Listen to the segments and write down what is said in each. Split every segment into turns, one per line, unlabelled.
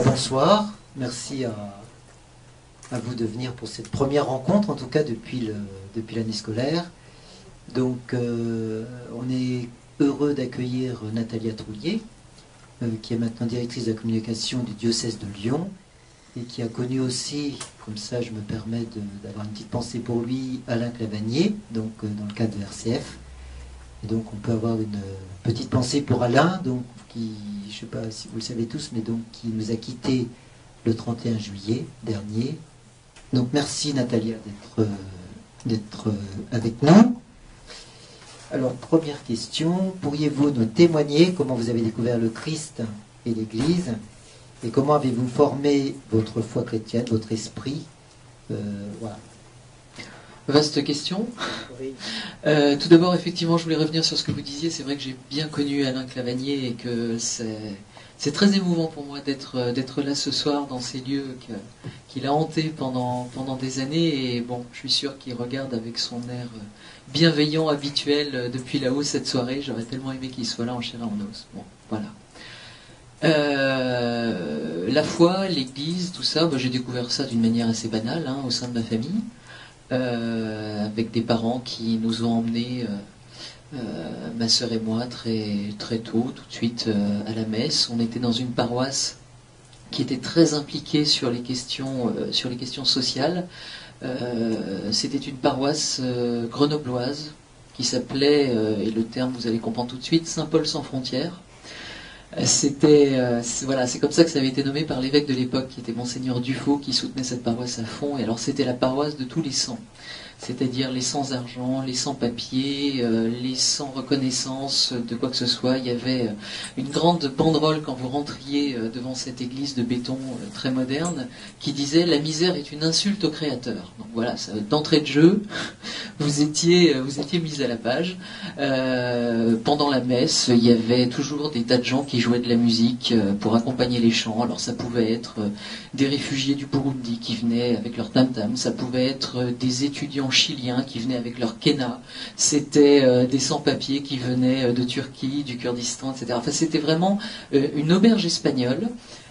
Bonsoir, merci à vous de venir pour cette première rencontre, en tout cas depuis l'année scolaire. Donc, on est heureux d'accueillir Natalia Trouillet, qui est maintenant directrice de la communication du diocèse de Lyon, et qui a connu aussi, comme ça je me permets d'avoir une petite pensée pour lui, Alain Clavagnier, donc dans le cadre de RCF. Et donc on peut avoir une petite pensée pour Alain, donc, qui, je ne sais pas si vous le savez tous, mais donc qui nous a quittés le 31 juillet dernier. Donc merci Natalia d'être avec nous. Alors première question, pourriez-vous nous témoigner comment vous avez découvert le Christ et l'Église et comment avez-vous formé votre foi chrétienne, votre esprit? Voilà.
Vaste question.
Oui.
Tout d'abord, effectivement, je voulais revenir sur ce que vous disiez. C'est vrai que j'ai bien connu Alain Clavagnier et que c'est très émouvant pour moi d'être là ce soir dans ces lieux qu'il a hantés pendant des années. Et bon, je suis sûr qu'il regarde avec son air bienveillant habituel depuis là-haut cette soirée. J'aurais tellement aimé qu'il soit là en chair et en os. Bon, voilà. La foi, l'Église, tout ça, j'ai découvert ça d'une manière assez banale au sein de ma famille. Avec des parents qui nous ont emmenés, ma sœur et moi, très tôt, tout de suite à la messe. On était dans une paroisse qui était très impliquée sur les questions sociales. C'était une paroisse grenobloise qui s'appelait, et le terme vous allez comprendre tout de suite, Saint-Paul sans frontières. Voilà, c'est comme ça que ça avait été nommé par l'évêque de l'époque, qui était Monseigneur Dufaux, qui soutenait cette paroisse à fond. Et alors c'était la paroisse de tous les sans, c'est-à-dire les sans argent, les sans papier, les sans reconnaissance de quoi que ce soit. Il y avait une grande banderole quand vous rentriez devant cette église de béton très moderne, qui disait « La misère est une insulte au Créateur ». Donc voilà, d'entrée de jeu, vous étiez mis à la page. Pendant la messe, il y avait toujours des tas de gens qui jouaient de la musique pour accompagner les chants. Alors ça pouvait être des réfugiés du Burundi qui venaient avec leur tam-tam, ça pouvait être des étudiants chiliens qui venaient avec leur kena, c'était des sans-papiers qui venaient de Turquie, du Kurdistan, etc. Enfin, c'était vraiment une auberge espagnole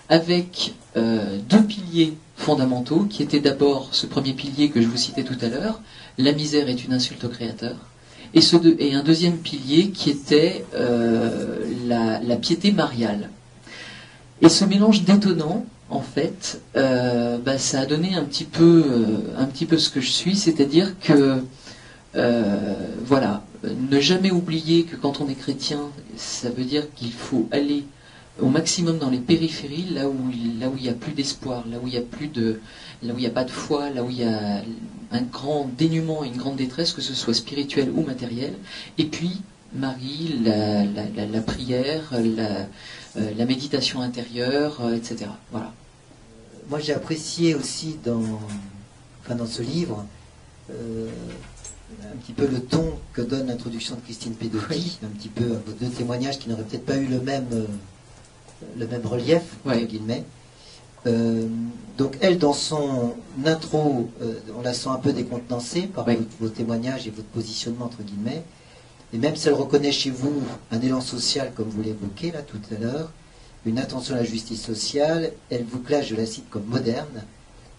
avec deux piliers fondamentaux qui étaient d'abord ce premier pilier que je vous citais tout à l'heure, la misère est une insulte au Créateur, et un deuxième pilier qui était la piété mariale. Et ce mélange détonnant, en fait, ça a donné un petit peu ce que je suis, c'est-à-dire que, voilà, ne jamais oublier que quand on est chrétien, ça veut dire qu'il faut aller au maximum dans les périphéries, là où il n'y a plus d'espoir, là où il n'y a pas de foi, là où il y a un grand dénuement, une grande détresse, que ce soit spirituelle ou matérielle. Et puis, Marie, la prière, la méditation intérieure, etc. Voilà.
Moi, j'ai apprécié aussi dans ce livre un petit peu le ton que donne l'introduction de Christine Pedotti, oui. Un petit peu vos deux témoignages qui n'auraient peut-être pas eu le même relief, entre guillemets. Donc elle, dans son intro, on la sent un peu décontenancée par vos témoignages et votre positionnement, entre guillemets. Et même si elle reconnaît chez vous un élan social, comme vous l'évoquez là tout à l'heure, une attention à la justice sociale, elle vous classe, je la cite, comme moderne,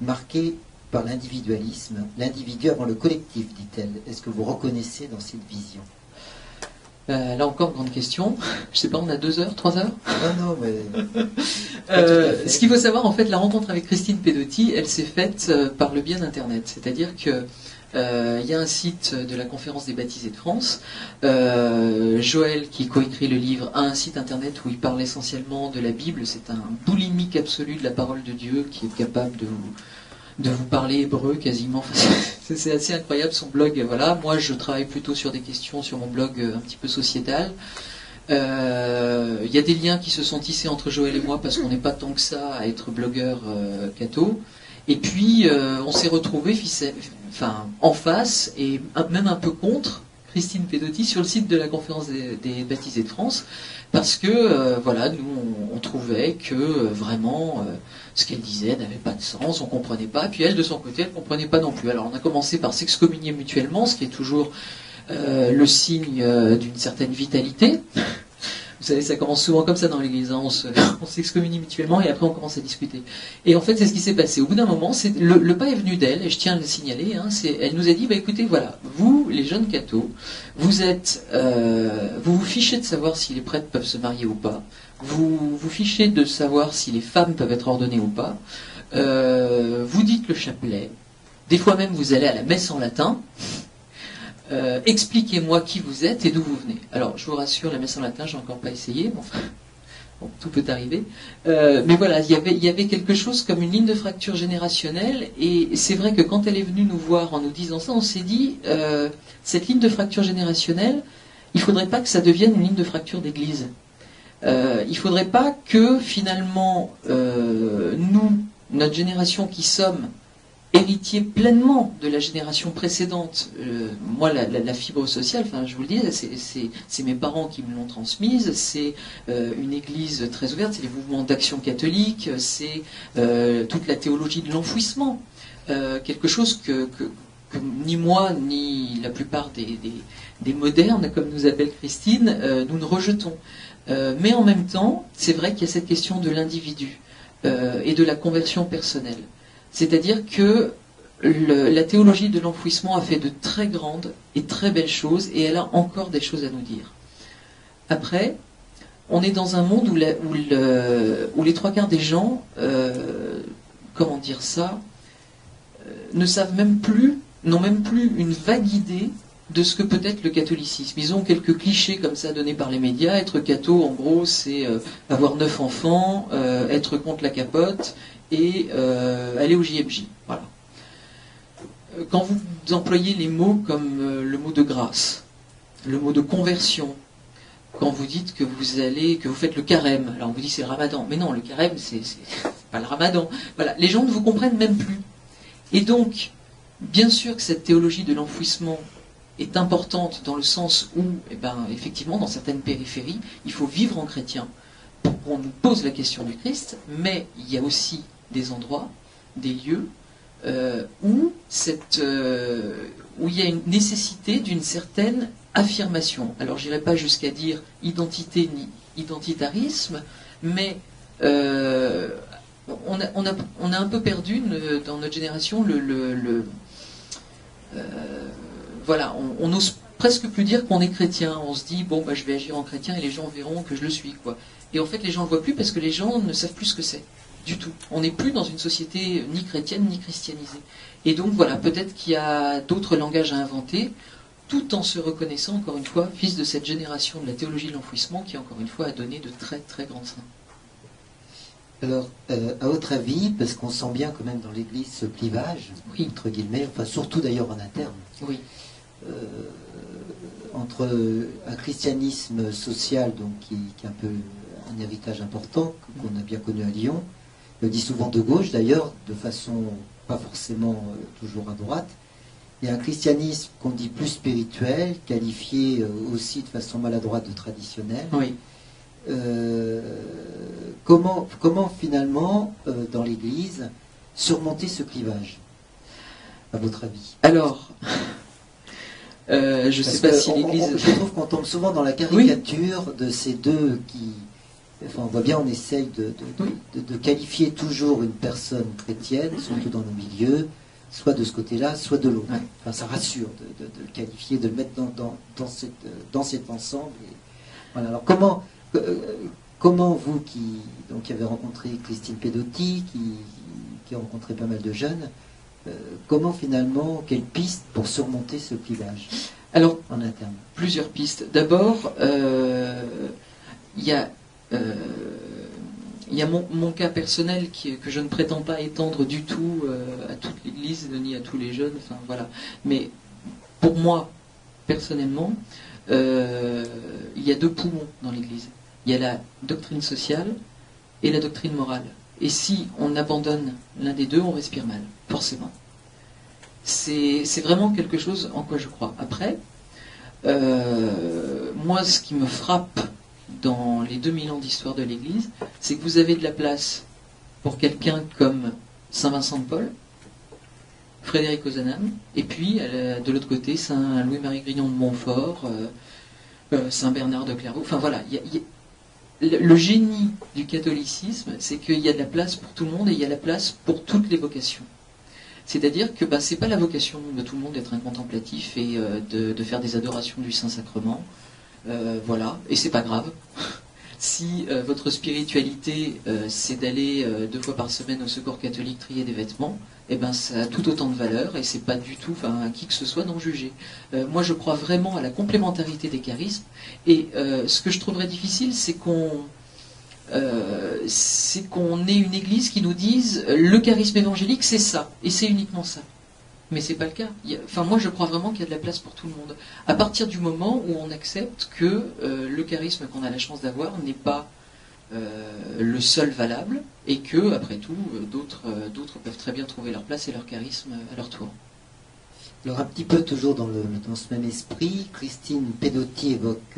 marquée par l'individualisme, l'individu avant le collectif, dit-elle. Est-ce que vous reconnaissez dans cette vision?
Là encore, grande question. Je sais pas, on a 2 heures, 3 heures?
Non, mais...
Ce qu'il faut savoir, en fait, la rencontre avec Christine Pedotti, elle s'est faite par le biais d'Internet. C'est-à-dire que il y a un site de la Conférence des Baptisés de France. Joël, qui coécrit le livre, a un site Internet où il parle essentiellement de la Bible. C'est un boulimique absolu de la parole de Dieu qui est capable de vous parler hébreu quasiment. C'est assez incroyable son blog. Voilà. Moi, je travaille plutôt sur des questions sur mon blog un petit peu sociétal. Il y a des liens qui se sont tissés entre Joël et moi parce qu'on n'est pas tant que ça à être blogueur catho. Et puis, on s'est retrouvés en face et même un peu contre Christine Pedotti sur le site de la Conférence des Baptisés de France, parce que voilà, nous on trouvait que vraiment ce qu'elle disait n'avait pas de sens, on comprenait pas, puis elle de son côté elle comprenait pas non plus. Alors on a commencé par s'excommunier mutuellement, ce qui est toujours le signe d'une certaine vitalité. Vous savez, ça commence souvent comme ça dans l'église, hein. On s'excommunie mutuellement et après on commence à discuter. Et en fait, c'est ce qui s'est passé. Au bout d'un moment, le pas est venu d'elle, et je tiens à le signaler, hein, elle nous a dit, bah écoutez, voilà, vous, les jeunes cathos, vous vous fichez de savoir si les prêtres peuvent se marier ou pas, vous vous fichez de savoir si les femmes peuvent être ordonnées ou pas, vous dites le chapelet, des fois même vous allez à la messe en latin. Expliquez-moi qui vous êtes et d'où vous venez. Alors, je vous rassure, la messe en latin, j'ai encore pas essayé, mais enfin, bon, tout peut arriver. Mais voilà, il y avait quelque chose comme une ligne de fracture générationnelle, et c'est vrai que quand elle est venue nous voir en nous disant ça, on s'est dit, cette ligne de fracture générationnelle, il faudrait pas que ça devienne une ligne de fracture d'église. Il faudrait pas que finalement, nous, notre génération qui sommes héritier pleinement de la génération précédente. Moi, la fibre sociale, enfin, je vous le dis, c'est mes parents qui me l'ont transmise, c'est une église très ouverte, c'est les mouvements d'action catholique, c'est toute la théologie de l'enfouissement. Quelque chose que ni moi, ni la plupart des modernes, comme nous appelle Christine, nous ne rejetons. Mais en même temps, c'est vrai qu'il y a cette question de l'individu et de la conversion personnelle. C'est-à-dire que la théologie de l'enfouissement a fait de très grandes et très belles choses, et elle a encore des choses à nous dire. Après, on est dans un monde où les trois quarts des gens, comment dire ça, ne savent même plus, n'ont même plus une vague idée de ce que peut être le catholicisme. Ils ont quelques clichés comme ça donnés par les médias. Être catho, en gros, c'est avoir 9 enfants, être contre la capote, et aller au JMJ. Voilà. Quand vous employez les mots comme le mot de grâce, le mot de conversion, quand vous dites que vous faites le carême, alors on vous dit c'est le ramadan, mais non, le carême c'est pas le ramadan. Voilà, les gens ne vous comprennent même plus. Et donc, bien sûr que cette théologie de l'enfouissement est importante dans le sens où, effectivement, dans certaines périphéries, il faut vivre en chrétien pour qu'on nous pose la question du Christ, mais il y a aussi des endroits, des lieux où il y a une nécessité d'une certaine affirmation. Alors j'irai pas jusqu'à dire identité ni identitarisme, mais on a un peu perdu dans notre génération voilà, on n'ose presque plus dire qu'on est chrétien. On se dit bon je vais agir en chrétien et les gens verront que je le suis, quoi. Et en fait les gens ne le voient plus parce que les gens ne savent plus ce que c'est. Du tout. On n'est plus dans une société ni chrétienne ni christianisée. Et donc voilà, peut-être qu'il y a d'autres langages à inventer, tout en se reconnaissant, encore une fois, fils de cette génération de la théologie de l'enfouissement qui, encore une fois, a donné de très très grands saints.
Alors, à votre avis, parce qu'on sent bien quand même dans l'Église ce clivage, oui, entre guillemets, enfin surtout d'ailleurs en interne,
oui,
entre un christianisme social, donc qui est un peu un héritage important qu'on a bien connu à Lyon. Je le dis souvent de gauche d'ailleurs, de façon pas forcément toujours à droite, et un christianisme qu'on dit plus spirituel, qualifié aussi de façon maladroite de traditionnel.
Oui.
Comment finalement, dans l'Église, surmonter ce clivage, à votre avis?
Alors, je ne sais pas si l'Église...
Je trouve qu'on tombe souvent dans la caricature de ces deux qui... Enfin, on voit bien, on essaye de qualifier toujours une personne chrétienne, surtout dans nos milieux, soit de ce côté-là, soit de l'autre. Enfin, ça rassure de le qualifier, de le mettre dans cet ensemble. Et voilà. Alors, comment vous, qui avez rencontré Christine Pedotti, qui a rencontré pas mal de jeunes, comment finalement, quelle piste pour surmonter ce clivage?
Alors,
en interne?
Plusieurs pistes. D'abord, il y a mon cas personnel que je ne prétends pas étendre du tout à toute l'Église ni à tous les jeunes. Enfin voilà. Mais pour moi, personnellement, il y a deux poumons dans l'Église. Il y a la doctrine sociale et la doctrine morale. Et si on abandonne l'un des deux, on respire mal, forcément. C'est vraiment quelque chose en quoi je crois. Après, moi, ce qui me frappe dans les 2000 ans d'histoire de l'Église, c'est que vous avez de la place pour quelqu'un comme Saint Vincent de Paul, Frédéric Ozanam, et puis de l'autre côté, Saint Louis-Marie Grignon de Montfort, Saint Bernard de Clairvaux. Enfin voilà, le génie du catholicisme, c'est qu'il y a de la place pour tout le monde et il y a la place pour toutes les vocations. C'est-à-dire que c'est pas la vocation de tout le monde d'être un contemplatif et de faire des adorations du Saint-Sacrement. Voilà, et c'est pas grave. Si votre spiritualité, c'est d'aller 2 fois par semaine au secours catholique trier des vêtements, eh ben ça a tout autant de valeur et c'est pas du tout, à qui que ce soit d'en juger. Moi, je crois vraiment à la complémentarité des charismes et ce que je trouverais difficile, c'est qu'on ait une église qui nous dise le charisme évangélique, c'est ça et c'est uniquement ça. Mais c'est pas le cas. Moi, je crois vraiment qu'il y a de la place pour tout le monde. À partir du moment où on accepte que le charisme qu'on a la chance d'avoir n'est pas le seul valable, et que, après tout, d'autres peuvent très bien trouver leur place et leur charisme à leur tour.
Alors, un petit peu toujours dans ce même esprit, Christine Pedotti évoque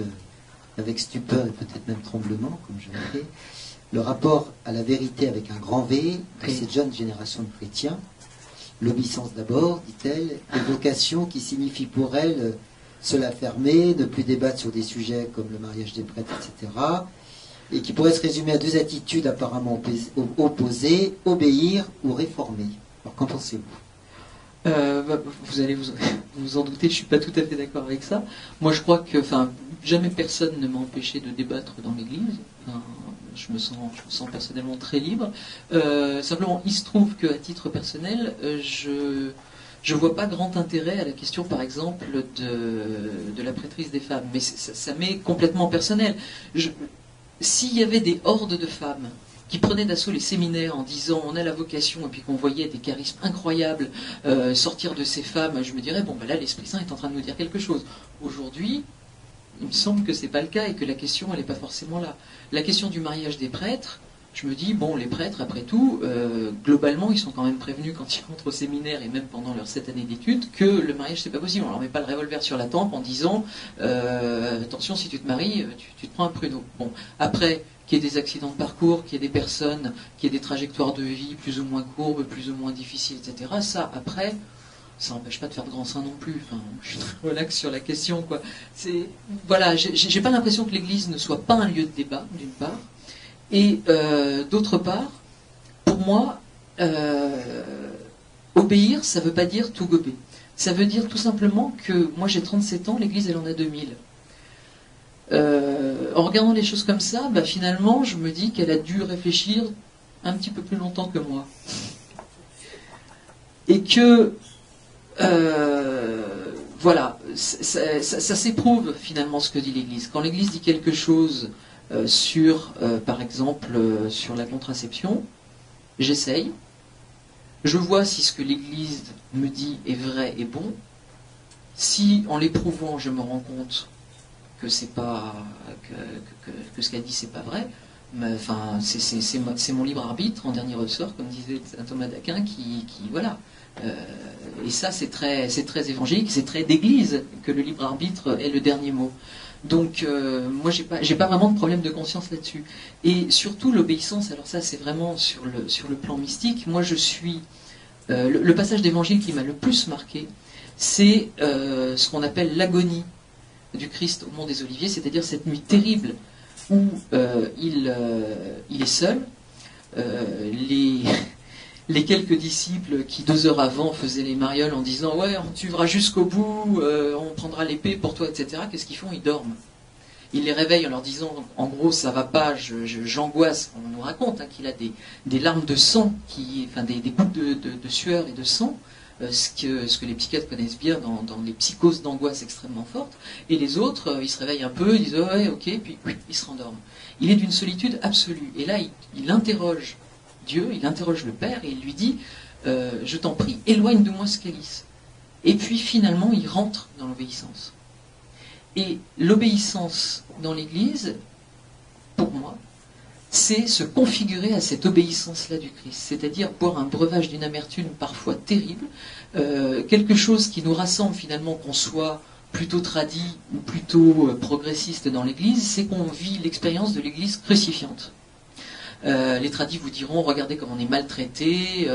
avec stupeur et peut-être même tremblement, comme je l'ai fait, le rapport à la vérité avec un grand V de cette jeune génération de chrétiens. L'obéissance d'abord, dit-elle, évocation qui signifie pour elle se la fermer, ne plus débattre sur des sujets comme le mariage des prêtres, etc. Et qui pourrait se résumer à 2 attitudes apparemment opposées, obéir ou réformer. Alors qu'en pensez-vous ?
Vous allez vous en douter, je ne suis pas tout à fait d'accord avec ça. Moi je crois que jamais personne ne m'a empêché de débattre dans l'Église. Je me sens personnellement très libre. Simplement, il se trouve qu'à titre personnel, je ne vois pas grand intérêt à la question, par exemple, de la prêtrise des femmes. Mais ça m'est complètement personnel. S'il y avait des hordes de femmes qui prenaient d'assaut les séminaires en disant on a la vocation, et puis qu'on voyait des charismes incroyables sortir de ces femmes, je me dirais, là, l'Esprit Saint est en train de nous dire quelque chose. Aujourd'hui, il me semble que c'est pas le cas et que la question, elle n'est pas forcément là. La question du mariage des prêtres, je me dis, les prêtres, après tout, globalement, ils sont quand même prévenus quand ils rentrent au séminaire et même pendant leurs 7 années d'études que le mariage, c'est pas possible. On leur met pas le revolver sur la tempe en disant, attention, si tu te maries, tu te prends un pruneau. Après, qu'il y ait des accidents de parcours, qu'il y ait des personnes, qu'il y ait des trajectoires de vie plus ou moins courbes, plus ou moins difficiles, etc. Ça, après, ça n'empêche pas de faire de grands seins non plus. Je suis très relax sur la question, quoi. J'ai pas l'impression que l'Église ne soit pas un lieu de débat, d'une part, et d'autre part, pour moi, obéir, ça veut pas dire tout gober. Ça veut dire tout simplement que moi j'ai 37 ans, l'Église elle en a 2000. En regardant les choses comme ça, finalement, je me dis qu'elle a dû réfléchir un petit peu plus longtemps que moi. Et que ça s'éprouve finalement ce que dit l'Église. Quand l'Église dit quelque chose sur, par exemple, sur la contraception, j'essaye. Je vois si ce que l'Église me dit est vrai et bon. Si, en l'éprouvant, je me rends compte que c'est pas que ce qu'elle dit c'est pas vrai, c'est mon libre arbitre en dernier ressort, comme disait saint Thomas d'Aquin, qui voilà. Et ça, c'est très évangélique, c'est très d'église que le libre arbitre est le dernier mot. Donc, moi, j'ai pas vraiment de problème de conscience là-dessus. Et surtout, l'obéissance, alors ça, c'est vraiment sur le plan mystique. Moi, je suis... le passage d'évangile qui m'a le plus marqué, c'est ce qu'on appelle l'agonie du Christ au mont des Oliviers, c'est-à-dire cette nuit terrible où il est seul. Les quelques disciples qui 2 heures avant faisaient les marioles en disant « Ouais, on tuera jusqu'au bout, on prendra l'épée pour toi, etc. » Qu'est-ce qu'ils font? Ils dorment. Il les réveille en leur disant « En gros, ça va pas, j'angoisse. » On nous raconte qu'il a des larmes de sang, des gouttes de sueur et de sang, ce que les psychiatres connaissent bien dans les psychoses d'angoisse extrêmement fortes. Et les autres, ils se réveillent un peu, ils disent « Ouais, ok », puis ils se rendorment. Il est d'une solitude absolue. Et là, il interroge Dieu, il interroge le Père et il lui dit je t'en prie, éloigne de moi ce calice. Et puis finalement, il rentre dans l'obéissance. Et l'obéissance dans l'Église, pour moi, c'est se configurer à cette obéissance-là du Christ, c'est-à-dire boire un breuvage d'une amertume parfois terrible, quelque chose qui nous rassemble finalement, qu'on soit plutôt tradit ou plutôt progressiste dans l'Église, c'est qu'on vit l'expérience de l'Église crucifiante. Les tradis vous diront regardez comme on est maltraité,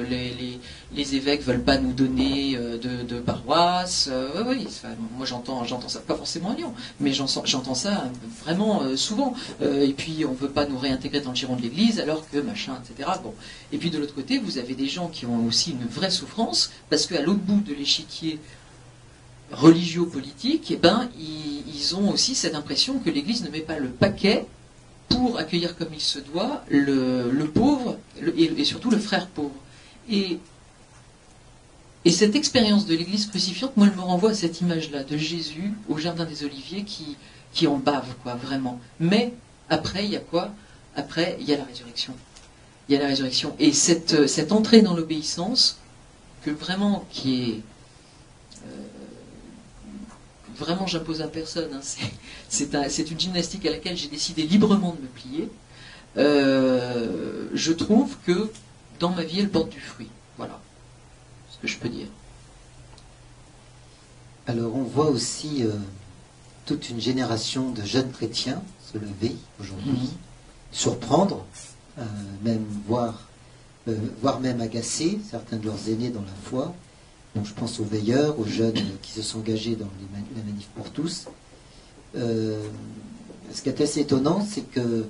les évêques veulent pas nous donner de paroisse. paroisse. Oui, moi j'entends ça, pas forcément à Lyon, mais j'entends ça vraiment souvent. Et puis on veut pas nous réintégrer dans le giron de l'Église alors que machin, etc. Bon. Et puis de l'autre côté, vous avez des gens qui ont aussi une vraie souffrance parce qu'à l'autre bout de l'échiquier religieux-politique, eh ben, ils ont aussi cette impression que l'Église ne met pas le paquet pour accueillir comme il se doit le pauvre et surtout le frère pauvre. Et cette expérience de l'Église crucifiante, moi, elle me renvoie à cette image-là de Jésus au Jardin des Oliviers qui en bave, quoi, vraiment. Mais après, il y a quoi? Après, il y a la résurrection. Il y a la résurrection. Et cette entrée dans l'obéissance, que vraiment, qui est... vraiment, j'impose à personne. Hein, c'est une gymnastique à laquelle j'ai décidé librement de me plier. Je trouve que dans ma vie, elle porte du fruit. Voilà ce que je peux dire.
Alors, on voit aussi toute une génération de jeunes chrétiens se lever aujourd'hui, surprendre, même voire même agacer certains de leurs aînés dans la foi. Donc, je pense aux veilleurs, aux jeunes qui se sont engagés dans la manif pour tous. Ce qui est assez étonnant, c'est que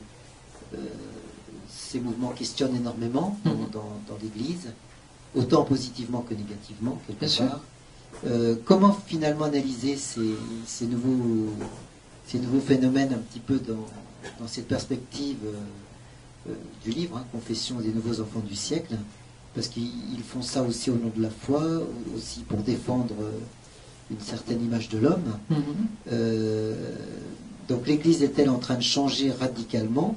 ces mouvements questionnent énormément dans l'Église, autant positivement que négativement, quelque part. Comment finalement analyser ces nouveaux phénomènes un petit peu dans cette perspective du livre, hein, Confession des nouveaux enfants du siècle? Parce qu'ils font ça aussi au nom de la foi, aussi pour défendre une certaine image de l'homme. Donc l'Église est-elle en train de changer radicalement?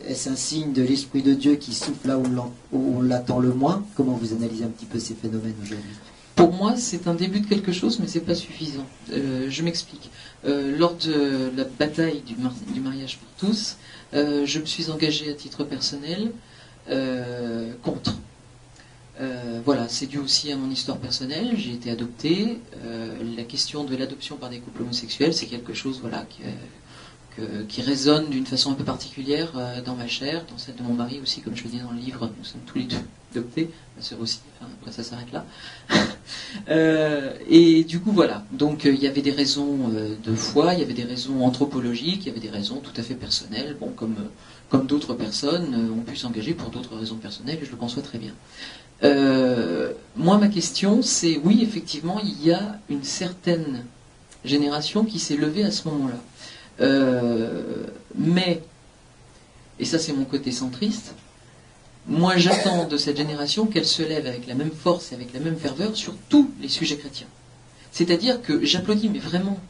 Est-ce un signe de l'Esprit de Dieu qui souffle là où on l'attend le moins? Comment vous analysez un petit peu ces phénomènes aujourd'hui?
Pour moi, c'est un début de quelque chose, mais c'est pas suffisant. Je m'explique. Lors de la bataille du mariage pour tous, je me suis engagée à titre personnel contre. Voilà, c'est dû aussi à mon histoire personnelle. J'ai été adoptée. La question de l'adoption par des couples homosexuels, c'est quelque chose, voilà, qui résonne d'une façon un peu particulière dans ma chair, dans celle de mon mari aussi, comme je le dis dans le livre. Nous sommes tous les deux adoptés, ma sœur aussi. Enfin, après, ça s'arrête là. Et du coup, voilà. Donc, il y avait des raisons de foi, il y avait des raisons anthropologiques, il y avait des raisons tout à fait personnelles. Bon, comme d'autres personnes ont pu s'engager pour d'autres raisons personnelles, et je le conçois très bien. Moi, ma question, c'est oui, effectivement, il y a une certaine génération qui s'est levée à ce moment-là. Mais, et ça c'est mon côté centriste, moi j'attends de cette génération qu'elle se lève avec la même force et avec la même ferveur sur tous les sujets chrétiens. C'est-à-dire que j'applaudis, mais vraiment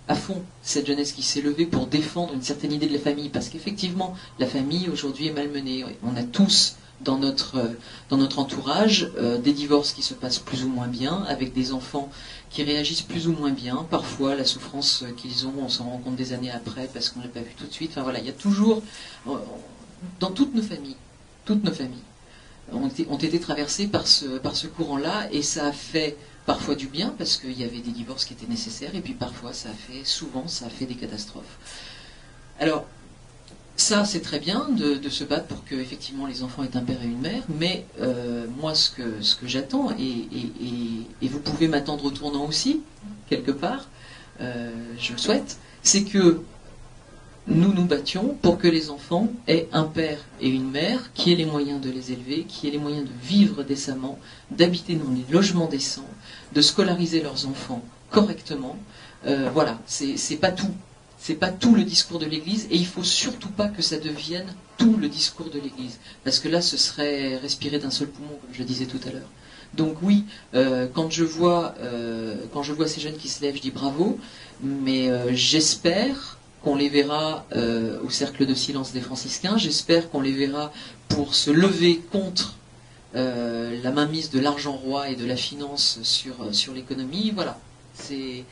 à fond, cette jeunesse qui s'est levée pour défendre une certaine idée de la famille, parce qu'effectivement, la famille aujourd'hui est malmenée. On a tous dans notre entourage des divorces qui se passent plus ou moins bien, avec des enfants qui réagissent plus ou moins bien. Parfois, la souffrance qu'ils ont, on s'en rend compte des années après parce qu'on ne l'a pas vu tout de suite. Enfin voilà, il y a toujours, dans toutes nos familles ont été traversées par ce courant-là, et ça a fait parfois du bien parce qu'il y avait des divorces qui étaient nécessaires, et puis parfois souvent ça a fait des catastrophes. Alors, ça, c'est très bien de se battre pour que effectivement les enfants aient un père et une mère, mais moi, ce que j'attends, et vous pouvez m'attendre au tournant aussi, quelque part, je le souhaite, c'est que nous nous battions pour que les enfants aient un père et une mère qui aient les moyens de les élever, qui aient les moyens de vivre décemment, d'habiter dans des logements décents, de scolariser leurs enfants correctement. Voilà, c'est pas tout. C'est pas tout le discours de l'Église, et il faut surtout pas que ça devienne tout le discours de l'Église, parce que là, ce serait respirer d'un seul poumon, comme je le disais tout à l'heure. Donc oui, quand je vois ces jeunes qui se lèvent, je dis bravo, mais j'espère qu'on les verra au cercle de silence des franciscains, j'espère qu'on les verra pour se lever contre la mainmise de l'argent roi et de la finance sur l'économie. Voilà, c'est...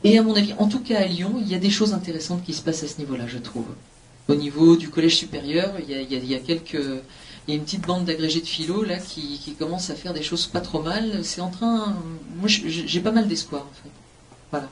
Et à mon avis, en tout cas à Lyon, il y a des choses intéressantes qui se passent à ce niveau-là, je trouve. Au niveau du collège supérieur, il y a une petite bande d'agrégés de philo là qui commence à faire des choses pas trop mal. C'est en train... Moi, j'ai pas mal d'espoir, en fait. Voilà.